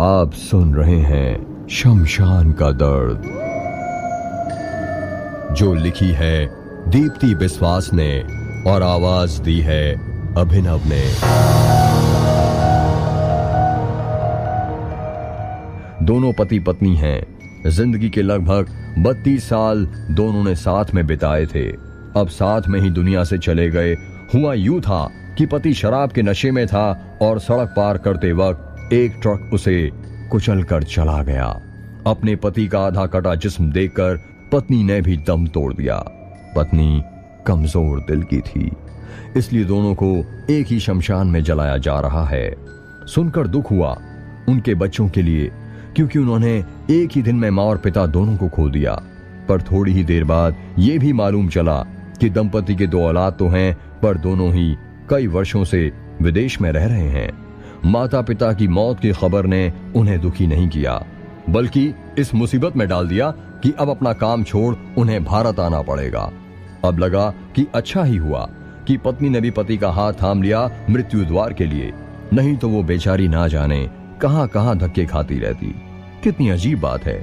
आप सुन रहे हैं शमशान का दर्द, जो लिखी है दीप्ति बिस्वास ने और आवाज दी है अभिनव ने। दोनों पति पत्नी हैं। जिंदगी के लगभग 32 साल दोनों ने साथ में बिताए थे। अब साथ में ही दुनिया से चले गए। हुआ यूं था कि पति शराब के नशे में था और सड़क पार करते वक्त एक ट्रक उसे कुचल कर चला गया। अपने पति का आधा कटा जिस्म देखकर पत्नी ने भी दम तोड़ दिया। पत्नी कमजोर दिल की थी, इसलिए दोनों को एक ही शमशान में जलाया जा रहा है। सुनकर दुख हुआ उनके बच्चों के लिए, क्योंकि उन्होंने एक ही दिन में मां और पिता दोनों को खो दिया। पर थोड़ी ही देर बाद यह भी मालूम चला कि दंपति के 2 औलाद तो हैं, पर दोनों ही कई वर्षों से विदेश में रह रहे हैं। माता पिता की मौत की खबर ने उन्हें दुखी नहीं किया, बल्कि इस मुसीबत में डाल दिया कि अब अपना काम छोड़ उन्हें भारत आना पड़ेगा। अब लगा कि अच्छा ही हुआ कि पत्नी ने भी पति का हाथ थाम लिया मृत्यु द्वार के लिए, नहीं तो वो बेचारी ना जाने कहां कहां धक्के खाती रहती। कितनी अजीब बात है,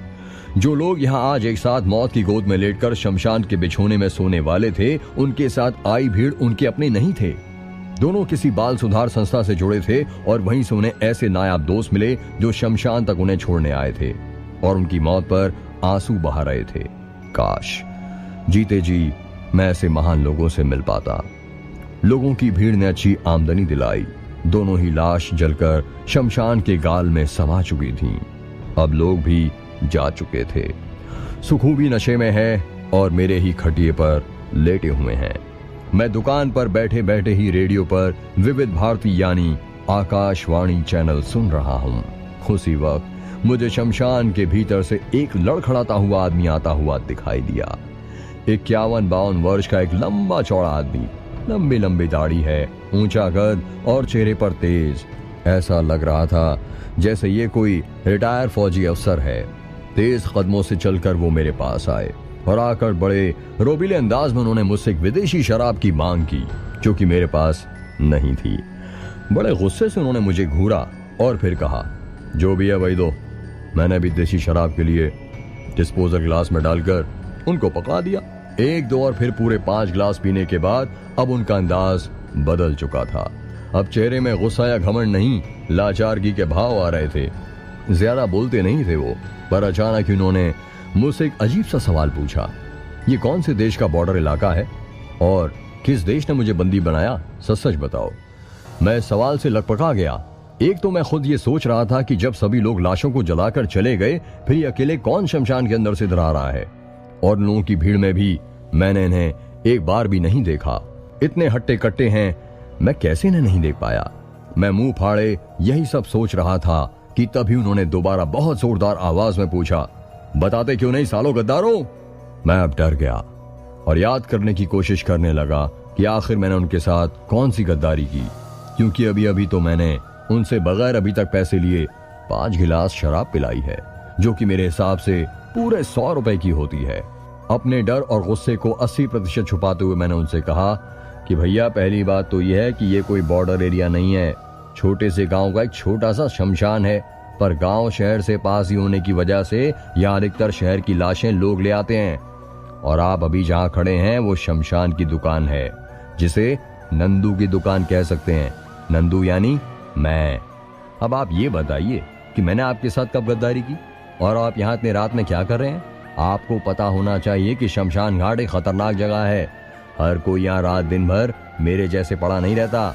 जो लोग यहाँ आज एक साथ मौत की गोद में लेटकर शमशान के बिछोने में सोने वाले थे, उनके साथ आई भीड़ उनके अपने नहीं थे। दोनों किसी बाल सुधार संस्था से जुड़े थे और वहीं से उन्हें ऐसे नायाब दोस्त मिले जो शमशान तक उन्हें छोड़ने आए थे और उनकी मौत पर आंसू बहा रहे थे। काश जीते जी मैं ऐसे महान लोगों से मिल पाता। लोगों की भीड़ ने अच्छी आमदनी दिलाई। दोनों ही लाश जलकर शमशान के गाल में समा चुकी थीं। अब लोग भी जा चुके थे। सुखू भी नशे में है और मेरे ही खटिए पर लेटे हुए हैं। मैं दुकान पर बैठे बैठे ही रेडियो पर विविध भारती यानी आकाशवाणी चैनल सुन रहा हूँ। उसी वक्त मुझे शमशान के भीतर से एक लड़खड़ाता हुआ आदमी आता हुआ दिखाई दिया। 51-52 वर्ष का एक लंबा चौड़ा आदमी, लंबी लंबी दाढ़ी है, ऊंचा कद और चेहरे पर तेज। ऐसा लग रहा था जैसे ये कोई रिटायर फौजी अफसर है। तेज कदमों से चलकर वो मेरे पास आए और आकर बड़े रोबीले अंदाज में उन्होंने मुझसे एक विदेशी शराब की मांग की, जो कि मेरे पास नहीं थी। बड़े गुस्से से उन्होंने मुझे घूरा और फिर कहा, जो भी है वही दो। मैंने भी देसी शराब के लिए डिस्पोजल गिलास में डालकर उनको पका दिया। 1-2 और फिर पूरे 5 गिलास पीने के बाद अब उनका अंदाज बदल चुका था। अब चेहरे में गुस्सा या घमंड नहीं, लाचारगी के भाव आ रहे थे। ज्यादा बोलते नहीं थे वो, पर अचानक उन्होंने मुझसे एक अजीब सा सवाल पूछा। ये कौन से देश का बॉर्डर इलाका है और किस देश ने मुझे बंदी बनाया? सच बताओ। मैं इस सवाल से लकपका गया। एक तो मैं खुद ये सोच रहा था कि जब सभी लोग लाशों को जलाकर चले गए, फिर ये अकेले कौन शमशान के अंदर से डरा रहा है? और लोगों की भीड़ में भी मैंने इन्हें एक बार भी नहीं देखा। इतने हट्टे कट्टे हैं, मैं कैसे इन्हें नहीं देख पाया? मैं मुंह फाड़े यही सब सोच रहा था कि तभी उन्होंने दोबारा बहुत जोरदार आवाज में पूछा, बताते क्यों नहीं सालों गद्दारों? मैं अब डर गया और याद करने की कोशिश करने लगा कि आखिर मैंने उनके साथ कौन सी गद्दारी की, क्योंकि अभी अभी तो मैंने उनसे बगैर अभी तक पैसे लिए 5 गिलास शराब पिलाई है, जो कि मेरे हिसाब से पूरे 100 रुपए की होती है। अपने डर और गुस्से को 80% छुपाते हुए मैंने उनसे कहा कि भैया, पहली बात तो यह है कि ये कोई बॉर्डर एरिया नहीं है। छोटे से गांव का एक छोटा सा शमशान है, पर गांव शहर से पास ही होने की वजह से यहाँ अधिकतर शहर की लाशें लोग ले आते हैं। और आप अभी जहाँ खड़े हैं वो शमशान की दुकान है, जिसे नंदू की दुकान कह सकते हैं। नंदू यानी मैं। अब आप ये बताइए कि मैंने आपके साथ कब गद्दारी की और आप यहाँ इतने रात में क्या कर रहे हैं? आपको पता होना चाहिए कि शमशान घाट एक खतरनाक जगह है। हर कोई यहाँ रात दिन भर मेरे जैसे पड़ा नहीं रहता।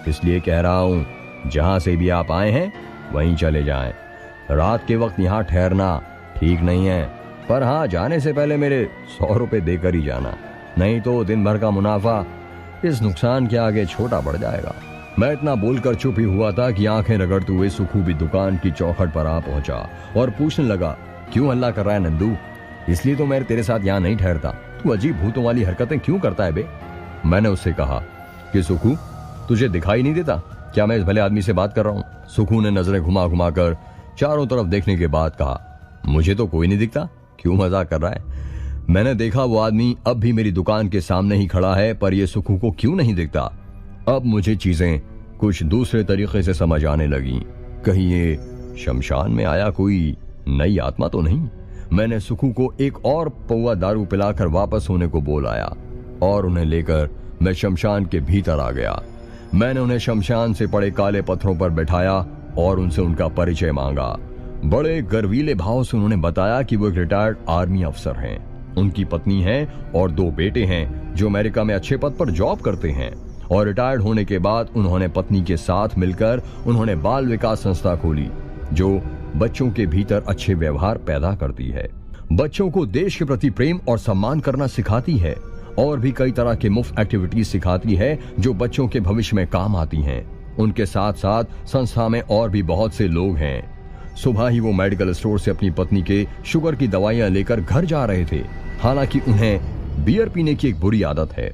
इसलिए कह रहा हूँ, जहाँ से भी आप आए हैं वहीं चले जाएं। रात के वक्त यहाँ ठहरना ठीक नहीं है, पर हाँ, जाने से पहले मेरे 100 रुपए देकर ही जाना, नहीं तो दिन भर का मुनाफा इस नुकसान के आगे छोटा पड़ जाएगा। मैं इतना बोलकर चुप ही हुआ था कि आंखें रगड़ते हुए सुखू भी दुकान की चौखट पर आ पहुंचा और पूछने लगा, क्यों हल्ला कर रहा है नंदू? इसलिए तो मैं तेरे साथ यहाँ नहीं ठहरता। तू अजीब भूतों वाली हरकतें क्यों करता है बे? मैंने उससे कहा कि सुखू, तुझे दिखाई नहीं देता क्या मैं इस भले आदमी से बात कर रहा हूँ? सुखू ने नजरें घुमा घुमा कर चारों तरफ देखने के बाद कहा, मुझे तो कोई नहीं दिखता। क्यों मजाक कर रहा है? मैंने देखा वो आदमी अब भी मेरी दुकान के सामने ही खड़ा है, पर ये सुखू को क्यों नहीं दिखता? अब मुझे चीजें कुछ दूसरे तरीके से समझ आने लगी। कहीं ये शमशान में आया कोई नई आत्मा तो नहीं? मैंने सुखू को एक और पौवा दारू पिलाकर वापस होने को बोल आया और उन्हें लेकर मैं शमशान के भीतर आ गया। मैंने उन्हें शमशान से पड़े काले पत्थरों पर बैठाया और उनसे उनका परिचय मांगा। बड़े गर्वीले भाव से उन्होंने बताया कि वो एक रिटायर्ड आर्मी अफसर हैं, उनकी पत्नी है और 2 बेटे हैं जो अमेरिका में अच्छे पद पर जॉब करते हैं, और रिटायर्ड होने के बाद उन्होंने पत्नी के साथ मिलकर उन्होंने बाल विकास संस्था खोली जो बच्चों के भीतर अच्छे व्यवहार पैदा करती है, बच्चों को देश के प्रति प्रेम और सम्मान करना सिखाती है और भी कई तरह के मुफ्त एक्टिविटीज सिखाती है जो बच्चों के भविष्य में काम आती हैं। उनके साथ साथ संस्था में और भी बहुत से लोग हैं। सुबह ही वो मेडिकल स्टोर से अपनी पत्नी के शुगर की दवाइयां लेकर घर जा रहे थे। हालांकि उन्हें बियर पीने की एक बुरी आदत है,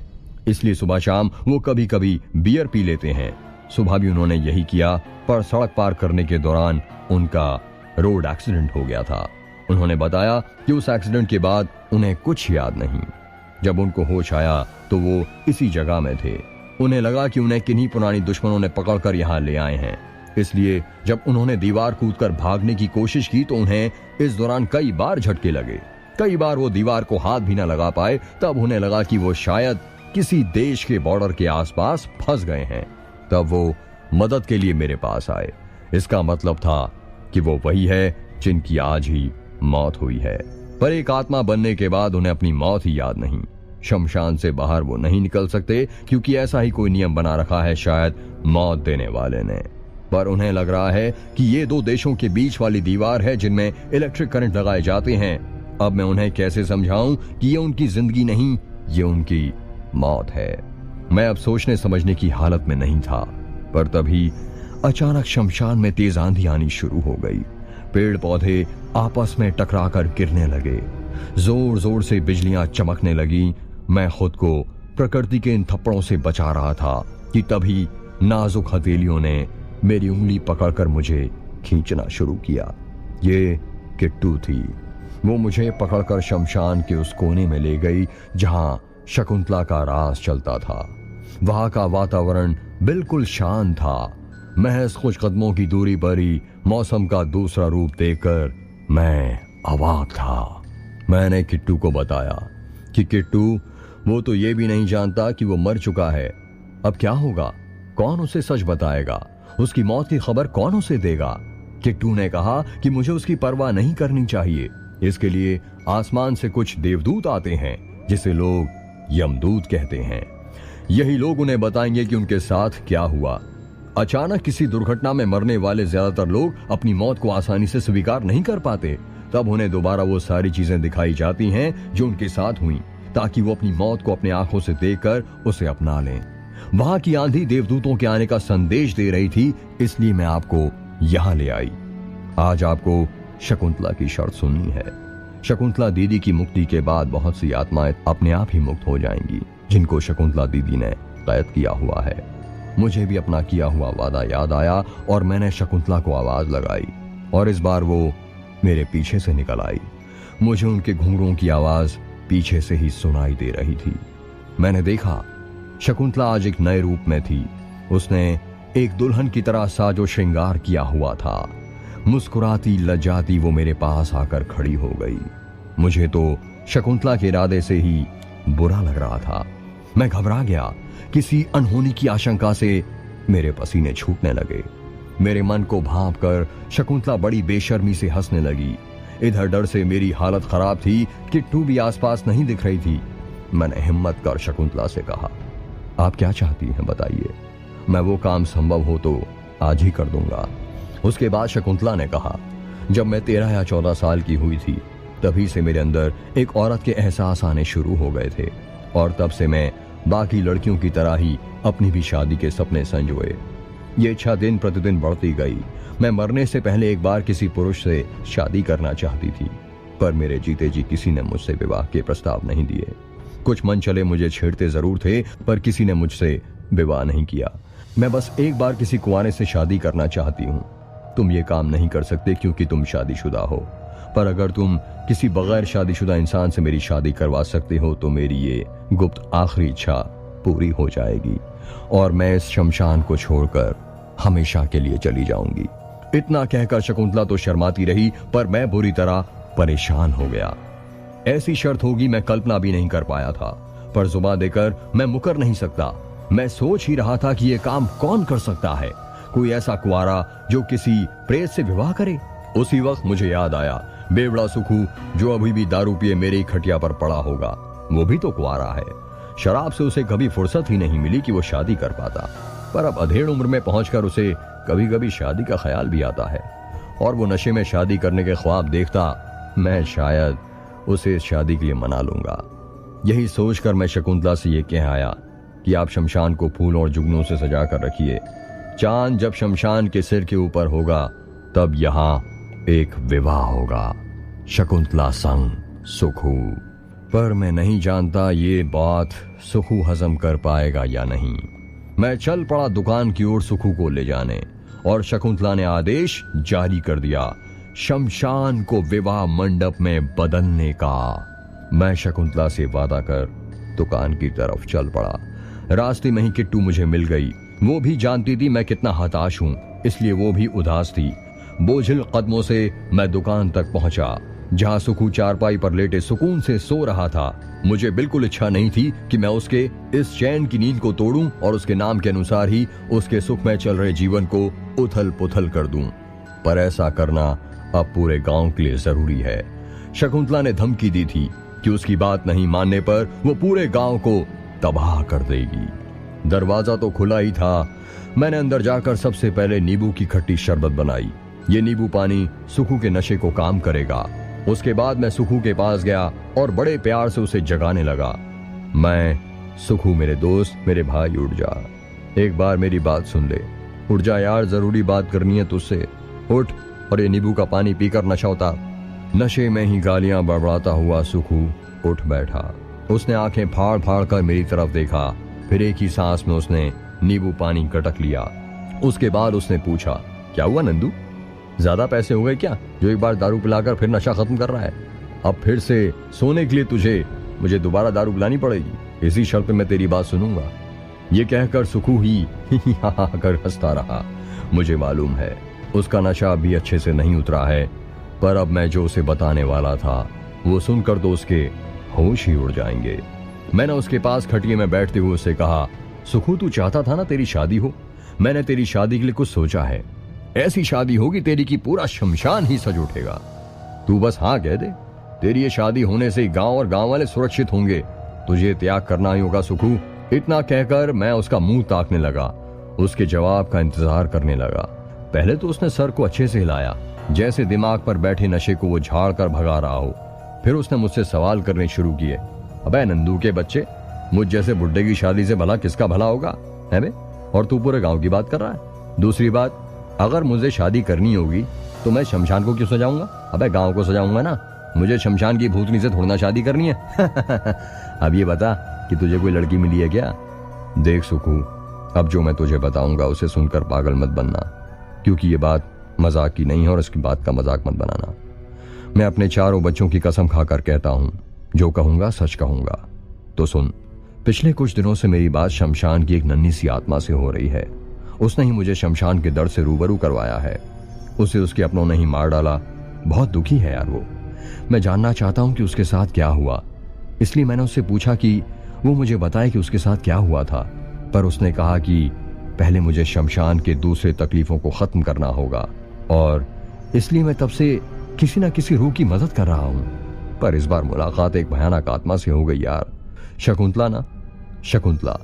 इसलिए सुबह शाम वो कभी कभी बियर पी लेते हैं। सुबह भी उन्होंने यही किया, पर सड़क पार करने के दौरान उनका रोड एक्सीडेंट हो गया था। उन्होंने बताया कि उस एक्सीडेंट के बाद उन्हें कुछ याद नहीं। जब उनको होश आया तो वो इसी जगह में थे। उन्हें लगा कि उन्हें किन्हीं पुरानी दुश्मनों ने पकड़कर यहाँ ले आए हैं, इसलिए जब उन्होंने दीवार कूदकर भागने की कोशिश की तो उन्हें इस दौरान कई बार झटके लगे। कई बार वो दीवार को हाथ भी न लगा पाए। तब उन्हें लगा कि वो शायद किसी देश के बॉर्डर के आसपास फंस गए हैं। तब वो मदद के लिए मेरे पास आए। इसका मतलब था कि वो वही है जिनकी आज ही मौत हुई है, पर एक आत्मा बनने के बाद उन्हें अपनी मौत ही याद नहीं। शमशान से बाहर वो नहीं निकल सकते क्योंकि ऐसा ही कोई नियम बना रखा है शायद मौत देने वाले ने। पर उन्हें लग रहा है कि ये 2 देशों के बीच वाली दीवार है जिनमें इलेक्ट्रिक करंट लगाए जाते हैं। अब मैं उन्हें कैसे समझाऊं कि ये उनकी जिंदगी नहीं, ये उनकी मौत है। मैं अब सोचने समझने की हालत में नहीं था, पर तभी अचानक शमशान में तेज आंधी आनी शुरू हो गई। पेड़ पौधे आपस में टकराकर गिरने लगे, जोर जोर से बिजलियां चमकने लगी। मैं खुद को प्रकृति के इन थप्पड़ों से बचा रहा था कि तभी नाजुक हथेलियों ने मेरी उंगली पकड़कर मुझे खींचना शुरू किया। ये किट्टू थी। वो मुझे पकड़कर शमशान के उस कोने में ले गई जहां शकुंतला का राज चलता था। वहां का वातावरण बिल्कुल शांत था। महज कुछ कदमों की दूरी पर ही मौसम का दूसरा रूप देखकर मैं अवाक था। मैंने किट्टू को बताया कि किट्टू, वो तो ये भी नहीं जानता कि वो मर चुका है। अब क्या होगा? कौन उसे सच बताएगा? उसकी मौत की खबर कौन उसे देगा? किट्टू ने कहा कि मुझे उसकी परवाह नहीं करनी चाहिए। इसके लिए आसमान से कुछ देवदूत आते हैं जिसे लोग यमदूत कहते हैं। यही लोग उन्हें बताएंगे कि उनके साथ क्या हुआ। अचानक किसी दुर्घटना में मरने वाले ज्यादातर लोग अपनी मौत को आसानी से स्वीकार नहीं कर पाते। तब उन्हें दोबारा वो सारी चीजें दिखाई जाती हैं जो उनके साथ हुई, ताकि वो अपनी मौत को अपनी आंखों से देखकर उसे अपना लें। वहां की आंधी देवदूतों के आने का संदेश दे रही थी, इसलिए मैं आपको यहां ले आई। आज आपको शकुंतला की शर्त सुननी है। शकुंतला दीदी की मुक्ति के बाद बहुत सी आत्माएं अपने आप ही मुक्त हो जाएंगी जिनको शकुंतला दीदी ने कैद किया हुआ है। मुझे भी अपना किया हुआ वादा याद आया और मैंने शकुंतला को आवाज लगाई और इस बार वो मेरे पीछे से निकल आई। मुझे उनके घुंघरूओं की आवाज पीछे से ही सुनाई दे रही थी। मैंने देखा शकुंतला आज एक नए रूप में थी। उसने एक दुल्हन की तरह साजो श्रृंगार किया हुआ था। मुस्कुराती लज्जाती वो मेरे पास आकर खड़ी हो गई। मुझे तो शकुंतला के इरादे से ही बुरा लग रहा था। मैं घबरा गया। किसी अनहोनी की आशंका से मेरे पसीने छूटने लगे। मेरे मन को भांप कर शकुंतला बड़ी बेशर्मी से हंसने लगी। इधर डर से मेरी हालत खराब थी। किट्टू भी आसपास नहीं दिख रही थी। मैंने हिम्मत कर शकुंतला से कहा, आप क्या चाहती हैं बताइए, मैं वो काम संभव हो तो आज ही कर दूंगा। उसके बाद शकुंतला ने कहा, जब मैं 13 या 14 साल की हुई थी तभी से मेरे अंदर एक औरत के एहसास आने शुरू हो गए थे और तब से मैं बाकी लड़कियों की तरह ही अपनी भी शादी के सपने संजोए। ये इच्छा दिन प्रतिदिन बढ़ती गई। मैं मरने से पहले एक बार किसी पुरुष से शादी करना चाहती थी, पर मेरे जीते जी किसी ने मुझसे विवाह के प्रस्ताव नहीं दिए। कुछ मन चले मुझे छेड़ते जरूर थे, पर किसी ने मुझसे विवाह नहीं किया। मैं बस एक बार किसी कुंवारे से शादी करना चाहती हूँ। तुम ये काम नहीं कर सकते क्योंकि तुम शादीशुदा हो, पर अगर तुम किसी बगैर शादीशुदा इंसान से मेरी शादी करवा सकते हो तो मेरी ये गुप्त आखिरी इच्छा पूरी हो जाएगी और मैं इस शमशान को छोड़कर हमेशा के लिए चली जाऊंगी। इतना कहकर शकुंतला तो शर्माती रही, पर मैं बुरी तरह परेशान हो गया। ऐसी शर्त होगी मैं कल्पना भी नहीं कर पाया था, पर जुबान देकर मैं मुकर नहीं सकता। मैं सोच ही रहा था कि यह काम कौन कर सकता है, कोई ऐसा कुंवारा जो किसी प्रेत से विवाह करे। उसी वक्त मुझे याद आया, बेवड़ा सुखू जो अभी भी दारू पिए मेरी खटिया पर पड़ा होगा, वो भी तो कुंवारा है। शराब से उसे कभी फुर्सत ही नहीं मिली कि वो शादी कर पाता, पर अब अधेड़ उम्र में पहुंचकर उसे कभी कभी शादी का ख्याल भी आता है, और वो नशे में शादी करने के ख्वाब देखता। मैं शायद उसे इस शादी के लिए मना लूंगा। यही सोचकर मैं शकुंतला से ये कह आया कि आप शमशान को फूलों और जुगनों से सजा कर रखिए। चांद जब शमशान के सिर के ऊपर होगा तब यहाँ एक विवाह होगा, शकुंतला संग सुखू। पर मैं नहीं जानता ये बात सुखू हजम कर पाएगा या नहीं। मैं चल पड़ा दुकान की ओर सुखू को ले जाने, और शकुंतला ने आदेश जारी कर दिया शमशान को विवाह मंडप में बदलने का। मैं शकुंतला से वादा कर दुकान की तरफ चल पड़ा। रास्ते में ही किट्टू मुझे मिल गई। वो भी जानती थी मैं कितना हताश हूं, इसलिए वो भी उदास थी। बोझिल कदमों से मैं दुकान तक पहुंचा, जहां सुखू चारपाई पर लेटे सुकून से सो रहा था। मुझे बिल्कुल इच्छा नहीं थी कि मैं उसके इस चैन की नींद को तोड़ूं और उसके नाम के अनुसार ही उसके सुखमय चल रहे जीवन को उथल पुथल कर दूं। पर ऐसा करना अब पूरे गांव के लिए जरूरी है। शकुंतला ने धमकी दी थी कि उसकी बात नहीं मानने पर वो पूरे गांव को तबाह कर देगी। दरवाजा तो खुला ही था। मैंने अंदर जाकर सबसे पहले नींबू की खट्टी शरबत बनाई। ये नींबू पानी सुखू के नशे को काम करेगा। उसके बाद मैं सुखू के पास गया और बड़े प्यार से उसे जगाने लगा। मैं, सुखू मेरे दोस्त, मेरे भाई, उठ जा, एक बार मेरी बात सुन ले। उठ जा यार, जरूरी बात करनी है तुझसे। उठ और ये नींबू का पानी पीकर नशा उतार। नशे में ही गालियां बड़बड़ाता हुआ सुखू उठ बैठा। उसने आंखें फाड़ फाड़ कर मेरी तरफ देखा, फिर एक ही सांस में उसने नींबू पानी गटक लिया। उसके बाद उसने पूछा, क्या हुआ नंदू, ज्यादा पैसे हो गए क्या, जो एक बार दारू पिलाकर फिर नशा खत्म कर रहा है? अब फिर से सोने के लिए मुझे दोबारा दारू पिलानी पड़ेगी। इसी शर्त पे मैं तेरी बात सुनूंगा। ये कहकर सुखू ही कर हंसता रहा। मुझे मालूम है उसका नशा अभी अच्छे से नहीं उतरा है, पर अब मैं जो उसे बताने वाला था वो सुनकर तो उसके होश ही उड़ जाएंगे। मैंने उसके पास खटिए में बैठते हुए उससे कहा, सुखू तू चाहता था ना तेरी शादी हो। मैंने तेरी शादी के लिए कुछ सोचा है। ऐसी शादी होगी तेरी की पूरा शमशान ही सज उठेगा। तू बस हाँ कह दे। तेरी ये शादी होने से गांव और गांव वाले सुरक्षित होंगे। तुझे त्याग करना ही होगा सुखू। इतना कहकर मैं उसका मुंह ताकने लगा, उसके जवाब का इंतजार करने लगा। पहले तो उसने सर को अच्छे से हिलाया, जैसे दिमाग पर बैठे नशे को वो झाड़ कर भगा रहा हो। फिर उसने मुझसे सवाल करने शुरू किए। अबे नंदू के बच्चे, मुझ जैसे बुड्ढे की शादी से भला किसका भला होगा है बे? और तू पूरे गांव की बात कर रहा है। दूसरी बात, अगर मुझे शादी करनी होगी तो मैं शमशान को क्यों सजाऊंगा? अबे गांव को सजाऊंगा ना। मुझे शमशान की भूतनी से थोड़ा शादी करनी है। अब ये बता कि तुझे कोई लड़की मिली है क्या? देख सुखू, अब जो मैं तुझे बताऊंगा उसे सुनकर पागल मत बनना, क्योंकि ये बात मजाक की नहीं है और इसकी बात का मजाक मत बनाना। मैं अपने चारों बच्चों की कसम खाकर कहता हूं, जो कहूंगा सच कहूंगा। तो सुन, पिछले कुछ दिनों से मेरी बात शमशान की एक नन्ही सी आत्मा से हो रही है। उसने ही मुझे शमशान के दर्द से रूबरू करवाया है। उसे उसके अपनों ने ही मार डाला। बहुत दुखी है यार वो। मैं जानना चाहता हूं कि उसके साथ क्या हुआ, इसलिए मैंने उससे पूछा कि वो मुझे बताए कि उसके साथ क्या हुआ था। पर उसने कहा कि पहले मुझे शमशान के दूसरे तकलीफों को खत्म करना होगा, और इसलिए मैं तब से किसी ना किसी रूह की मदद कर रहा हूं। पर इस बार मुलाकात एक भयानक आत्मा से हो गई यार। शकुंतला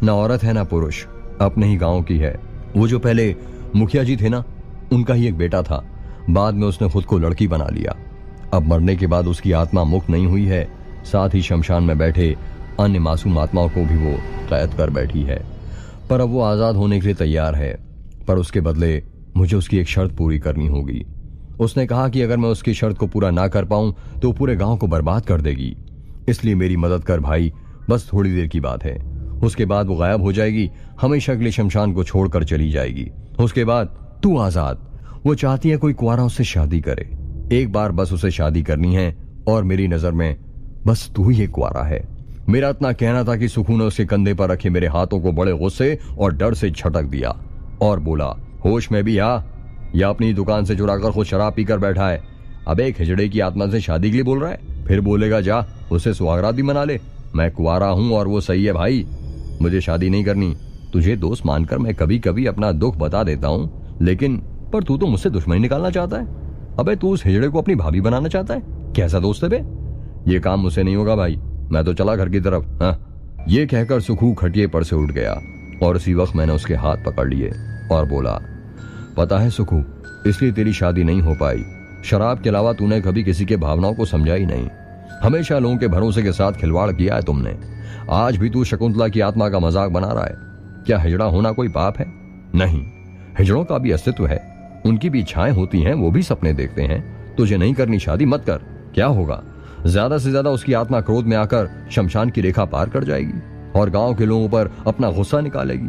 ना औरत है ना पुरुष, अपने ही गांव की है। वो जो पहले मुखिया जी थे ना, उनका ही एक बेटा था। बाद में उसने खुद को लड़की बना लिया। अब मरने के बाद उसकी आत्मा मुक्त नहीं हुई है, साथ ही शमशान में बैठे अन्य मासूम आत्माओं को भी वो कैद कर बैठी है। पर अब वो आजाद होने के लिए तैयार है, पर उसके बदले मुझे उसकी एक शर्त पूरी करनी होगी। उसने कहा कि अगर मैं उसकी शर्त को पूरा ना कर पाऊं तो पूरे गांव को बर्बाद कर देगी। इसलिए मेरी मदद कर भाई, बस थोड़ी देर की बात है। उसके बाद वो गायब हो जाएगी, हमेशा के लिए शमशान को छोड़कर चली जाएगी। उसके बाद तू आजाद। वो चाहती है कोई कुंवारा उससे शादी करे। एक बार बस उसे शादी करनी है, और मेरी नजर में बस तू ही एक कुंवारा है। मेरा इतना कहना था कि सुखू ने उसके कंधे पर रखे मेरे हाथों को बड़े गुस्से और डर से झटक दिया और बोला, होश में भी आ। या अपनी दुकान से चुराकर खुद शराब पीकर बैठा है? अबे खिजड़े की आत्मा से शादी के लिए बोल रहा है? फिर बोलेगा जा उससे सुहागरात भी मना ले। मैं कुंवारा हूं और वो सही है भाई, मुझे शादी नहीं करनी। तुझे दोस्त मानकर मैं कभी कभी अपना दुख बता देता हूं, लेकिन पर तू तो मुझसे दुश्मनी निकालना चाहता है। अबे तू उस हिजड़े को अपनी भाभी बनाना चाहता है? कैसा दोस्त है बे? ये काम मुझसे नहीं होगा भाई, मैं तो चला घर की तरफ। हाँ, ये कहकर सुखू खटिए पर से उठ गया और उसी वक्त मैंने उसके हाथ पकड़ लिए और बोला, पता है सुखू, इसलिए तेरी शादी नहीं हो पाई। शराब के अलावा तूने कभी किसी के भावनाओं को समझा ही नहीं। हमेशा लोगों के भरोसे के साथ खिलवाड़ किया है तुमने। आज भी तू शकुंतला की आत्मा का मजाक बना रहा है। क्या हिजड़ा होना कोई पाप है? नहीं, हिजड़ों का भी अस्तित्व है, उनकी भी इच्छाएं होती हैं, वो भी सपने देखते हैं। तुझे नहीं करनी शादी, मत कर। क्या होगा? ज्यादा से ज्यादा उसकी आत्मा क्रोध में आकर शमशान की रेखा पार कर जाएगी और गांव के लोगों पर अपना गुस्सा निकालेगी।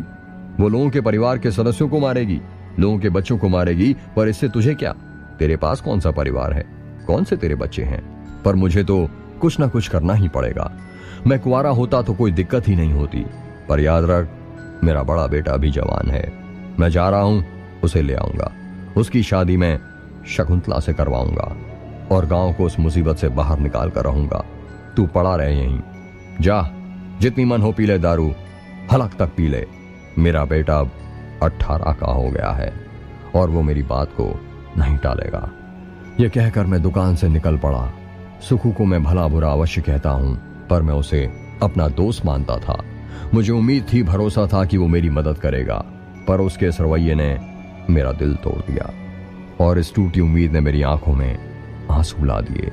वो लोगों के परिवार के सदस्यों को मारेगी, लोगों के बच्चों को मारेगी। पर इससे तुझे क्या? तेरे पास कौन सा परिवार है, कौन से तेरे बच्चे हैं? पर मुझे तो कुछ ना कुछ करना ही पड़ेगा। मैं कुंवारा होता तो कोई दिक्कत ही नहीं होती, पर याद रख, मेरा बड़ा बेटा अभी जवान है। मैं जा रहा हूं, उसे ले आऊंगा, उसकी शादी मैं शकुंतला से करवाऊंगा और गांव को उस मुसीबत से बाहर निकाल कर रहूंगा। तू पड़ा रहे यहीं, जा, जितनी मन हो पी ले दारू, हलक तक पी ले। मेरा बेटा अब 18 का हो गया है और वो मेरी बात को नहीं टालेगा। यह कहकर मैं दुकान से निकल पड़ा। सुखू को मैं भला बुरा अवश्य कहता हूं, पर मैं उसे अपना दोस्त मानता था। मुझे उम्मीद थी, भरोसा था कि वो मेरी मदद करेगा, पर उसके इस रवैये ने मेरा दिल तोड़ दिया और इस टूटी उम्मीद ने मेरी आंखों में आंसू ला दिए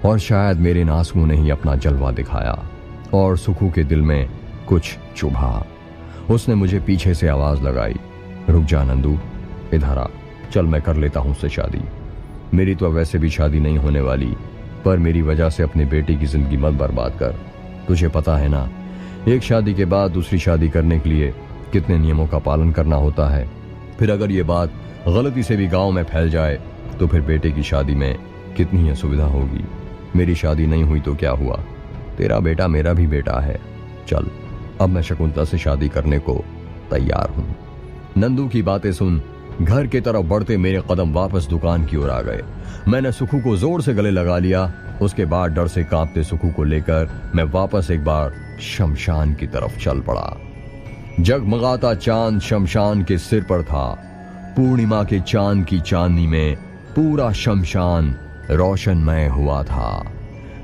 और शायद मेरे इन आंसुओं ने ही अपना जलवा दिखाया और सुखू के दिल में कुछ चुभा। उसने मुझे पीछे से आवाज लगाई, रुक जा नंदू, इधर आ, चल मैं कर लेता हूं उससे शादी। मेरी तो वैसे भी शादी नहीं होने वाली, पर मेरी वजह से अपनी बेटी की जिंदगी मत बर्बाद कर। तुझे पता है ना, एक शादी के बाद दूसरी शादी करने के लिए कितने नियमों का पालन करना होता है। फिर अगर ये बात गलती से भी गांव में फैल जाए तो फिर बेटे की शादी में कितनी असुविधा होगी। मेरी शादी नहीं हुई तो क्या हुआ, तेरा बेटा मेरा भी बेटा है। चल, अब मैं शकुंतला से शादी करने को तैयार हूं। नंदू की बातें सुन घर की तरफ बढ़ते मेरे कदम वापस दुकान की ओर आ गए। मैंने सुखू को जोर से गले लगा लिया। उसके बाद डर से कांपते सुखू को लेकर मैं वापस एक बार शमशान की तरफ चल पड़ा। जगमगाता चांद शमशान के सिर पर था। पूर्णिमा के चांद की चांदनी में पूरा शमशान रोशनमय हुआ था।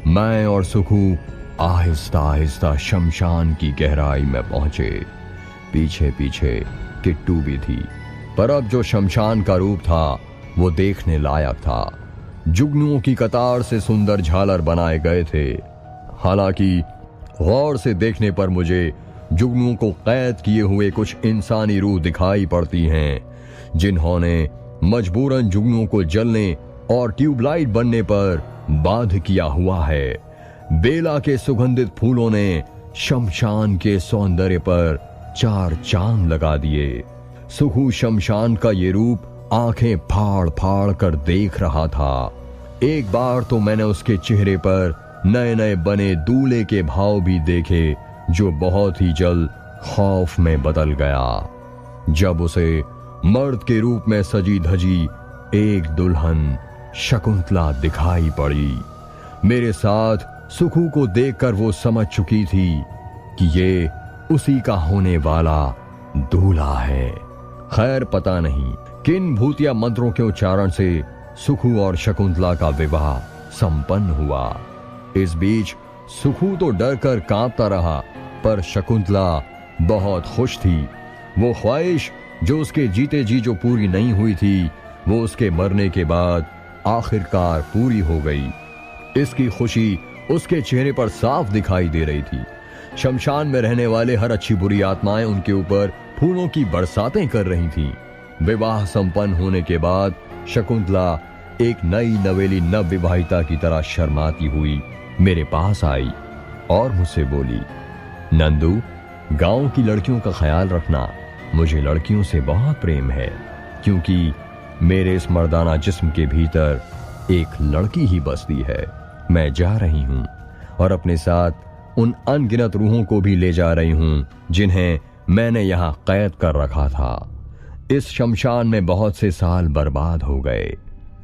मैं और सुखू आहिस्ता आहिस्ता शमशान की गहराई में पहुंचे। पीछे पीछे किट्टू भी थी, पर अब जो शमशान का रूप था वो देखने लायक था। जुगनुओं की कतार से सुंदर झालर बनाए गए थे। हालांकि गौर से देखने पर मुझे जुगनुओं को कैद किए हुए कुछ इंसानी रूह दिखाई पड़ती हैं, जिन्होंने मजबूरन जुगनुओं को जलने और ट्यूबलाइट बनने पर बांध किया हुआ है। बेला के सुगंधित फूलों ने शमशान के सौंदर्य पर 4 चांद लगा दिए। सुखू शमशान का ये रूप आंखें फाड़ फाड़ कर देख रहा था। एक बार तो मैंने उसके चेहरे पर नए नए बने दूल्हे के भाव भी देखे, जो बहुत ही जल्द खौफ में बदल गया जब उसे मर्द के रूप में सजी धजी एक दुल्हन शकुंतला दिखाई पड़ी। मेरे साथ सुखू को देखकर वो समझ चुकी थी कि ये उसी का होने वाला दूल्हा है। खैर, पता नहीं किन भूतिया मंत्रों के उच्चारण से सुखू और शकुंतला का विवाह संपन्न हुआ। इस बीच सुखू तो डर कर कांपता रहा, पर शकुंतला बहुत खुश थी। वो ख्वाहिश जो उसके जीते जी जो पूरी नहीं हुई थी, वो उसके मरने के बाद आखिरकार पूरी हो गई। इसकी खुशी उसके चेहरे पर साफ दिखाई दे रही थी। शमशान में रहने वाले हर अच्छी बुरी आत्माएं उनके ऊपर फूलों की बरसातें कर रही थीं। विवाह संपन्न होने के बाद शकुंतला एक नई नवेली नवविवाहिता की तरह शर्माती हुई मेरे पास आई और मुझसे बोली, नंदू, गांव की लड़कियों का ख्याल रखना। मुझे लड़कियों से बहुत प्रेम है, क्योंकि मेरे इस मर्दाना जिस्म के भीतर एक लड़की ही बसती है। मैं जा रही हूं और अपने साथ उन अनगिनत रूहों को भी ले जा रही हूं जिन्हें मैंने यहां कैद कर रखा था। इस शमशान में बहुत से साल बर्बाद हो गए।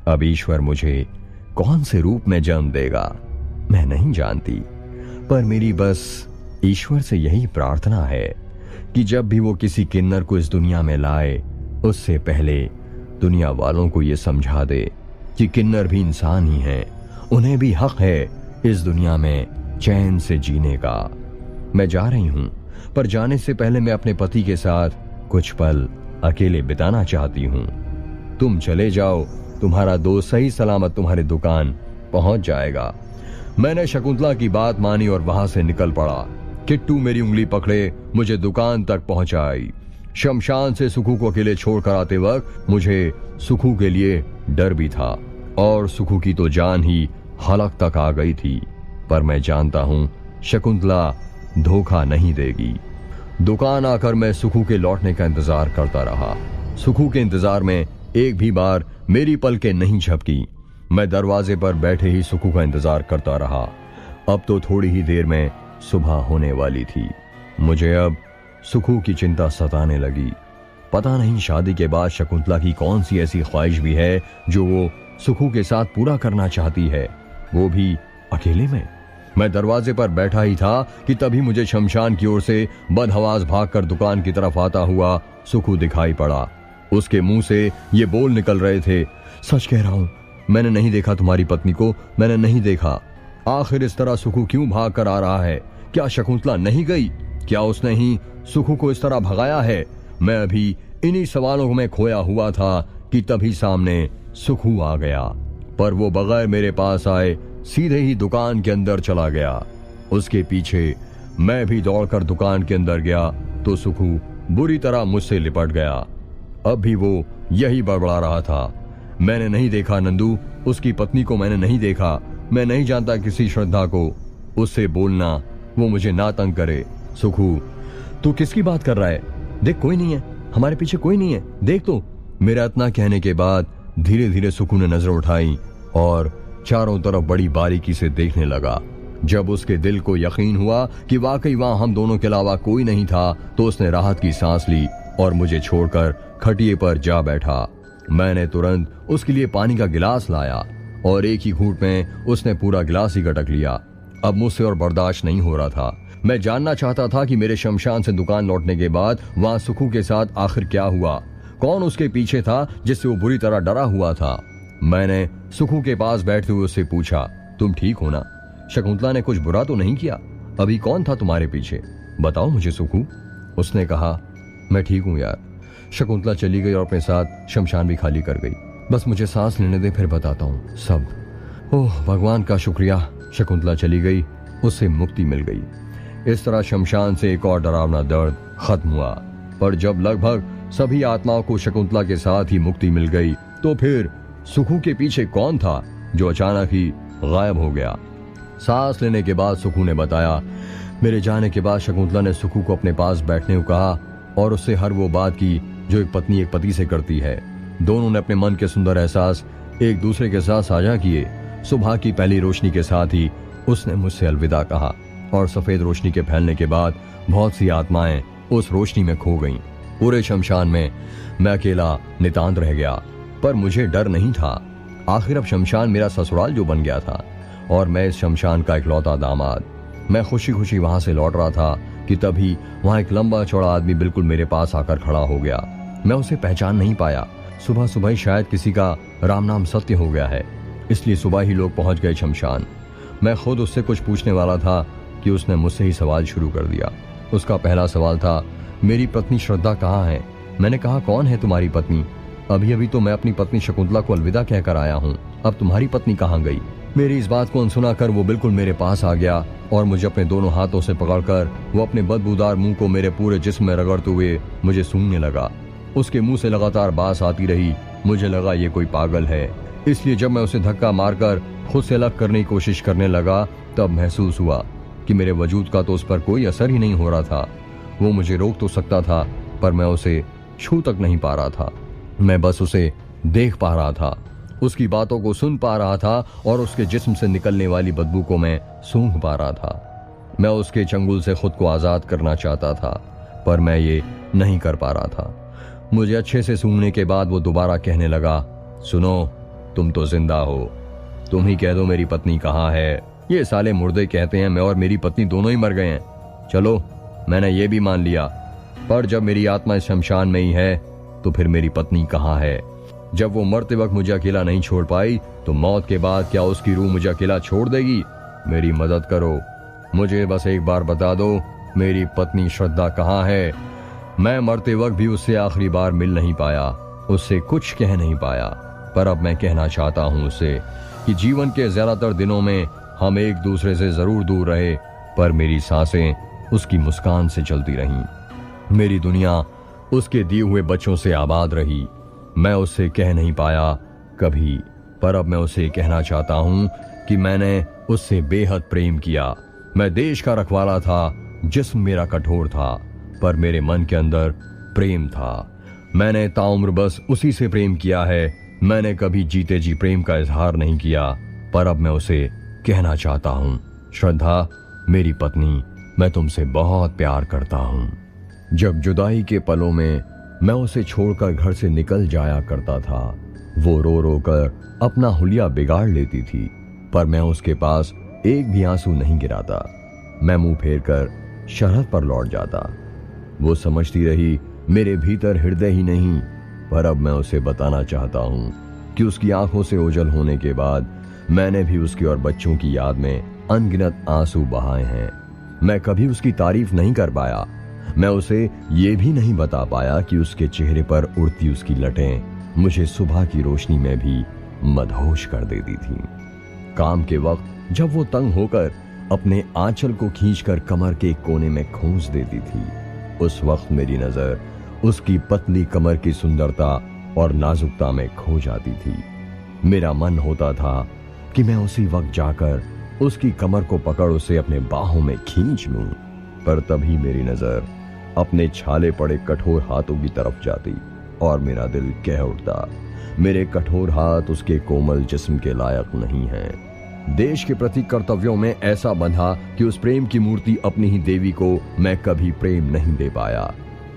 अब ईश्वर मुझे कौन से रूप में जन्म देगा मैं नहीं जानती, पर मेरी बस ईश्वर से यही प्रार्थना है कि जब भी वो किसी किन्नर को इस दुनिया में लाए, उससे पहले दुनिया वालों को ये समझा दे कि किन्नर भी इंसान ही हैं, उन्हें भी हक है इस दुनिया में चैन से जीने का। मैं जा रही हूं, पर जाने से पहले मैं अपने पति के साथ कुछ पल अकेले बिताना चाहती हूं। तुम चले जाओ, तुम्हारा दोस्त सही सलामत तुम्हारी दुकान पहुंच जाएगा। मैंने शकुंतला की बात मानी और वहां से निकल पड़ा। किट्टू मेरी उंगली पकड़े मुझे दुकान तक पहुंचाई। शमशान से सुखू को अकेले छोड़कर आते वक्त मुझे सुखू के लिए डर भी था, और सुखू की तो जान ही हलक तक आ गई थी। पर मैं जानता हूं शकुंतला धोखा नहीं देगी। दुकान आकर मैं सुखू के लौटने का इंतजार करता रहा। सुखू के इंतजार में एक भी बार मेरी पलकें नहीं झपकी। मैं दरवाजे पर बैठे ही सुखू का इंतजार करता रहा। अब तो थोड़ी ही देर में सुबह होने वाली थी। मुझे अब सुखू की चिंता सताने लगी। पता नहीं शादी के बाद शकुंतला की कौन सी ऐसी ख्वाहिश भी है जो वो सुखू के साथ पूरा करना चाहती है, वो भी अकेले में। मैं दरवाजे पर बैठा ही था कि तभी मुझे शमशान की ओर से बदहवास भागकर दुकान की तरफ आता हुआ सुखू दिखाई पड़ा। उसके मुंह से ये बोल निकल रहे थे, सच कह रहा हूं, मैंने नहीं देखा तुम्हारी पत्नी को, मैंने नहीं देखा। आखिर इस तरह सुखू क्यों भाग कर आ रहा है? क्या शकुंतला नहीं गई? क्या उसने ही सुखू को इस तरह भगाया है? मैं अभी इन्हीं सवालों में खोया हुआ था कि तभी सामने सुखू आ गया, पर वो बगैर मेरे पास आए सीधे ही दुकान के अंदर चला गया। उसके पीछे मैं भी दौड़कर दुकान के अंदर गया तो सुखू बुरी तरह मुझसे लिपट गया। अब भी वो यही बड़बड़ा रहा था, मैंने नहीं देखा नंदू, उसकी पत्नी को मैंने नहीं देखा, मैं नहीं जानता किसी श्रद्धा को। उससे बोलना वो मुझे ना तंग करे। सुखू, तू किसकी बात कर रहा है? देख कोई नहीं है, हमारे पीछे कोई नहीं है, देख तो। मेरा इतना कहने के बाद धीरे धीरे सुखू ने नजर उठाई और चारों तरफ बड़ी बारीकी से देखने लगा। जब उसके दिल को यकीन हुआ कि वाकई वहां हम दोनों के अलावा कोई नहीं था, तो उसने राहत की सांस ली और मुझे छोड़कर खटिए पर जा बैठा। मैंने तुरंत उसके लिए पानी का गिलास लाया और एक ही घूंट में उसने पूरा गिलास ही गटक लिया। अब मुझसे और बर्दाश्त नहीं हो रहा था। मैं जानना चाहता था कि मेरे शमशान से दुकान लौटने के बाद वहां सुखू के साथ आखिर क्या हुआ, कौन उसके पीछे था जिससे वो बुरी तरह डरा हुआ था। मैंने सुखू के पास बैठते हुए उससे पूछा, तुम ठीक हो ना? शकुंतला ने कुछ बुरा तो नहीं किया? अभी कौन था तुम्हारे पीछे, बताओ मुझे सुखू। उसने कहा, मैं ठीक हूं यार, शकुंतला चली गई और अपने साथ शमशान भी खाली कर गई। बस मुझे सांस लेने दे, फिर बताता हूँ सब। ओह भगवान का शुक्रिया, शकुंतला चली गई, उससे मुक्ति मिल गई। इस तरह शमशान से एक और डरावना दर्द खत्म हुआ। पर जब लगभग सभी आत्माओं को शकुंतला के साथ ही मुक्ति मिल गई, तो फिर सुखू के पीछे कौन था जो अचानक ही गायब हो गया? सांस लेने के बाद सुखू ने बताया, मेरे जाने के बाद शकुंतला ने सुखू को अपने पास बैठने को कहा और उससे हर वो बात की जो एक पत्नी एक पति से करती है। दोनों ने अपने मन के सुंदर एहसास एक दूसरे के साथ साझा किए। सुबह की पहली रोशनी के साथ ही उसने मुझसे अलविदा कहा और सफेद रोशनी के फैलने के बाद बहुत सी आत्माएं उस रोशनी में खो गईं। पूरे शमशान में मैं अकेला नितांत रह गया, पर मुझे डर नहीं था। आखिर अब शमशान मेरा ससुराल जो बन गया था और मैं इस शमशान का इकलौता दामाद। मैं खुशी खुशी वहां से लौट रहा था कि तभी वहां एक लंबा चौड़ा आदमी बिल्कुल मेरे पास आकर खड़ा हो गया। मैं उसे पहचान नहीं पाया। सुबह सुबह ही शायद किसी का राम नाम सत्य हो गया है, इसलिए सुबह ही लोग पहुंच गए शमशान। मैं खुद उससे कुछ पूछने वाला था कि उसने मुझसे ही सवाल शुरू कर दिया। उसका पहला सवाल था, मेरी पत्नी श्रद्धा कहाँ है? मैंने कहा, कौन है तुम्हारी पत्नी? अभी अभी तो मैं अपनी पत्नी शकुंतला को अलविदा कहकर आया हूँ, अब तुम्हारी पत्नी कहाँ गई? मेरी इस बात को अनसुना कर वो बिल्कुल मेरे पास आ गया और मुझे अपने दोनों हाथों से पकड़कर वो अपने बदबूदार मुंह को मेरे पूरे जिस्म में रगड़ते हुए मुझे सूंघने लगा। उसके मुंह से लगातार बास आती रही। मुझे लगा ये कोई पागल है, इसलिए जब मैं उसे धक्का मारकर खुद से अलग करने की कोशिश करने लगा, तब महसूस हुआ कि मेरे वजूद का तो उस पर कोई असर ही नहीं हो रहा था। वो मुझे रोक तो सकता था, पर मैं उसे छू तक नहीं पा रहा था। मैं बस उसे देख पा रहा था, उसकी बातों को सुन पा रहा था और उसके जिस्म से निकलने वाली बदबू को मैं सूंघ पा रहा था। मैं उसके चंगुल से खुद को आजाद करना चाहता था, पर मैं ये नहीं कर पा रहा था। मुझे अच्छे से सूंघने के बाद वो दोबारा कहने लगा, सुनो, तुम तो जिंदा हो, तुम ही कह दो मेरी पत्नी कहाँ है। ये साले मुर्दे कहते हैं मैं और मेरी पत्नी दोनों ही मर गए हैं। चलो, मैंने ये भी मान लिया, पर जब मेरी आत्मा इस शमशान में ही है तो फिर मेरी पत्नी कहाँ है? जब वो मरते वक्त मुझे अकेला नहीं छोड़ पाई तो मौत के बाद क्या उसकी रूह मुझे अकेला छोड़ देगी? मेरी मदद करो, मुझे बस एक बार बता दो मेरी पत्नी श्रद्धा कहाँ है। मैं मरते वक्त भी उससे आखिरी बार मिल नहीं पाया, उससे कुछ कह नहीं पाया, पर अब मैं कहना चाहता हूँ उससे कि जीवन के ज्यादातर दिनों में हम एक दूसरे से जरूर दूर रहे, पर मेरी सांसें उसकी मुस्कान से चलती रहीं। मेरी दुनिया उसके दिए हुए बच्चों से आबाद रही। मैं उससे कह नहीं पाया कभी, पर अब मैं उसे कहना चाहता हूँ कि मैंने उससे बेहद प्रेम किया। मैं देश का रखवाला था, जिस्म मेरा कठोर था, पर मेरे मन के अंदर प्रेम था। मैंने ताउम्र बस उसी से प्रेम किया है। मैंने कभी जीते जी प्रेम का इजहार नहीं किया, पर अब मैं उसे कहना चाहता हूँ, श्रद्धा मेरी पत्नी, मैं तुमसे बहुत प्यार करता हूँ। जब जुदाई के पलों में मैं उसे छोड़कर घर से निकल जाया करता था, वो रो रो कर अपना हुलिया बिगाड़ लेती थी, पर मैं उसके पास एक भी आंसू नहीं गिराता। मैं मुंह फेर कर शरहद पर लौट जाता। वो समझती रही मेरे भीतर हृदय ही नहीं, पर अब मैं उसे बताना चाहता हूँ कि उसकी आंखों से ओझल होने के बाद मैंने भी उसकी और बच्चों की याद में अनगिनत आंसू बहाए हैं। मैं कभी उसकी तारीफ नहीं कर पाया। मैं उसे ये भी नहीं बता पाया कि उसके चेहरे पर उड़ती उसकी लटें मुझे सुबह की रोशनी में भी मदहोश कर देती थी। काम के वक्त जब वो तंग होकर अपने आंचल को खींचकर कमर के कोने में खोंच देती थी, उस वक्त मेरी नजर उसकी पतली कमर की सुंदरता और नाजुकता में खो जाती थी। मेरा मन होता था कि मैं उसी वक्त जाकर उसकी कमर को पकड़ उसे अपने बाहों में खींच लूं, पर तभी मेरी नजर अपने छाले पड़े कठोर हाथों की तरफ जाती और मेरा दिल कह उठता, मेरे कठोर हाथ उसके कोमल जिस्म के लायक नहीं हैं। देश के प्रति कर्तव्यों में ऐसा बंधा कि उस प्रेम की मूर्ति अपनी ही देवी को मैं कभी प्रेम नहीं दे पाया।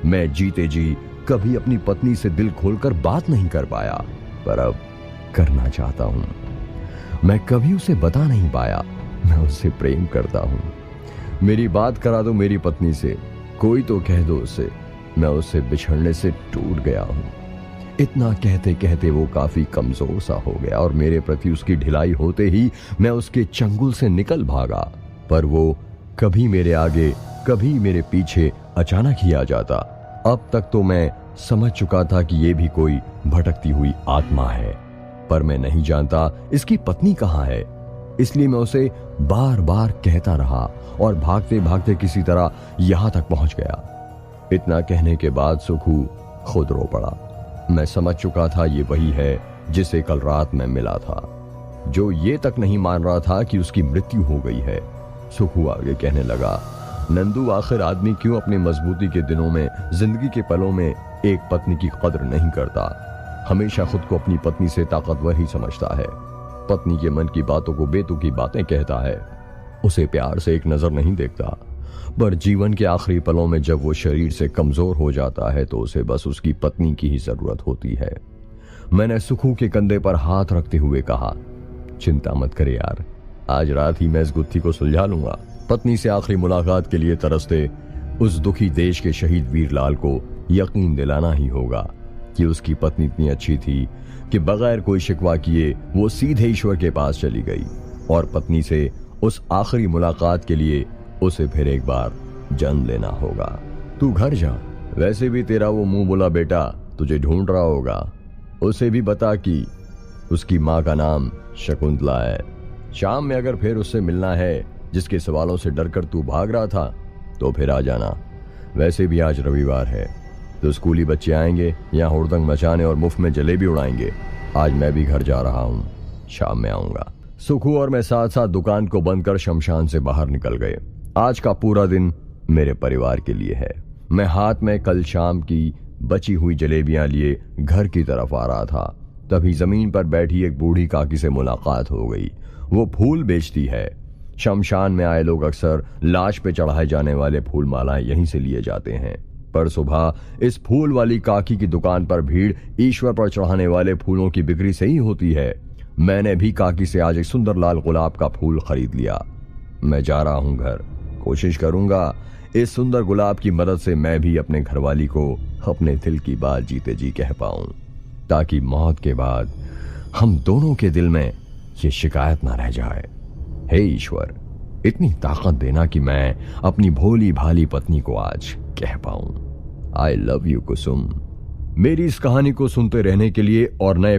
मैं जीते जी कभी अपनी पत्नी से दिल खोलकर बात नहीं कर पाया, पर अब करना चाहता हूं। मैं कभी उसे बता नहीं पाया मैं उससे प्रेम करता हूं। मेरी बात करा दो मेरी पत्नी से, कोई तो कह दो उसे मैं उससे बिछड़ने से टूट गया हूं। इतना कहते कहते वो काफी कमजोर सा हो गया और मेरे प्रति उसकी ढिलाई होते ही मैं उसके चंगुल से निकल भागा, पर वो कभी मेरे आगे कभी मेरे पीछे अचानक ही आ जाता। अब तक तो मैं समझ चुका था कि ये भी कोई भटकती हुई आत्मा है, पर मैं नहीं जानता इसकी पत्नी कहाँ है। इसलिए मैं उसे बार बार कहता रहा और भागते भागते किसी तरह यहां तक पहुंच गया। इतना कहने के बाद सुखू खुद रो पड़ा। मैं समझ चुका था ये वही है जिसे कल रात मैं मिला था, जो ये तक नहीं मान रहा था कि उसकी मृत्यु हो गई है। सुखू आगे कहने लगा, नंदू, आखिर आदमी क्यों अपनी मजबूती के दिनों में, जिंदगी के पलों में एक पत्नी की कदर नहीं करता? हमेशा खुद को अपनी पत्नी से ताकतवर ही समझता है, पत्नी के मन की बातों को बेतुकी बातें कहता है, उसे प्यार से एक नजर नहीं देखता। पर जीवन के आखिरी पलों में जब वो शरीर से कमजोर हो जाता है तो उसे बस उसकी पत्नी की ही जरूरत होती है। मैंने सुखू के कंधे पर हाथ रखते हुए कहा, चिंता मत करे यार, आज रात ही मैं इस गुत्थी को सुलझा लूंगा। पत्नी से आखिरी मुलाकात के लिए तरसते उस दुखी देश के शहीद वीरलाल को यकीन दिलाना ही होगा कि उसकी पत्नी इतनी अच्छी थी कि बगैर कोई शिकवा किए वो सीधे ईश्वर के पास चली गई, और पत्नी से उस आखिरी मुलाकात के लिए उसे फिर एक बार जन्म लेना होगा। तू घर जा, वैसे भी तेरा वो मुंह बोला बेटा तुझे ढूंढ रहा होगा, उसे भी बता कि उसकी माँ का नाम शकुंतला है। शाम में अगर फिर उससे मिलना है जिसके सवालों से डरकर तू भाग रहा था तो फिर आ जाना। वैसे भी आज रविवार है तो स्कूली बच्चे आएंगे यहाँ हुड़दंग मचाने और मुफ्त में जलेबी उड़ाएंगे। आज मैं भी घर जा रहा हूँ, शाम में आऊंगा। सुखू और मैं साथ साथ दुकान को बंद कर शमशान से बाहर निकल गए। आज का पूरा दिन मेरे परिवार के लिए है। मैं हाथ में कल शाम की बची हुई जलेबियां लिए घर की तरफ आ रहा था, तभी जमीन पर बैठी एक बूढ़ी काकी से मुलाकात हो गई। वो फूल बेचती है। शमशान में आए लोग अक्सर लाश पे चढ़ाए जाने वाले फूल मालाएं यहीं से लिए जाते हैं। पर सुबह इस फूल वाली काकी की दुकान पर भीड़ ईश्वर पर चढ़ाने वाले फूलों की बिक्री से ही होती है। मैंने भी काकी से आज एक सुंदर लाल गुलाब का फूल खरीद लिया। मैं जा रहा हूं घर। कोशिश करूंगा इस सुंदर गुलाब की मदद से मैं भी अपने घरवाली को अपने दिल की बात जीते जी कह पाऊं, ताकि मौत के बाद हम दोनों के दिल में ये शिकायत ना रह जाए। हे ईश्वर, इतनी ताकत देना कि मैं अपनी भोली भाली पत्नी को आज कह पाऊं, आई लव यू कुसुम। मेरी इस कहानी को सुनते रहने के लिए और नए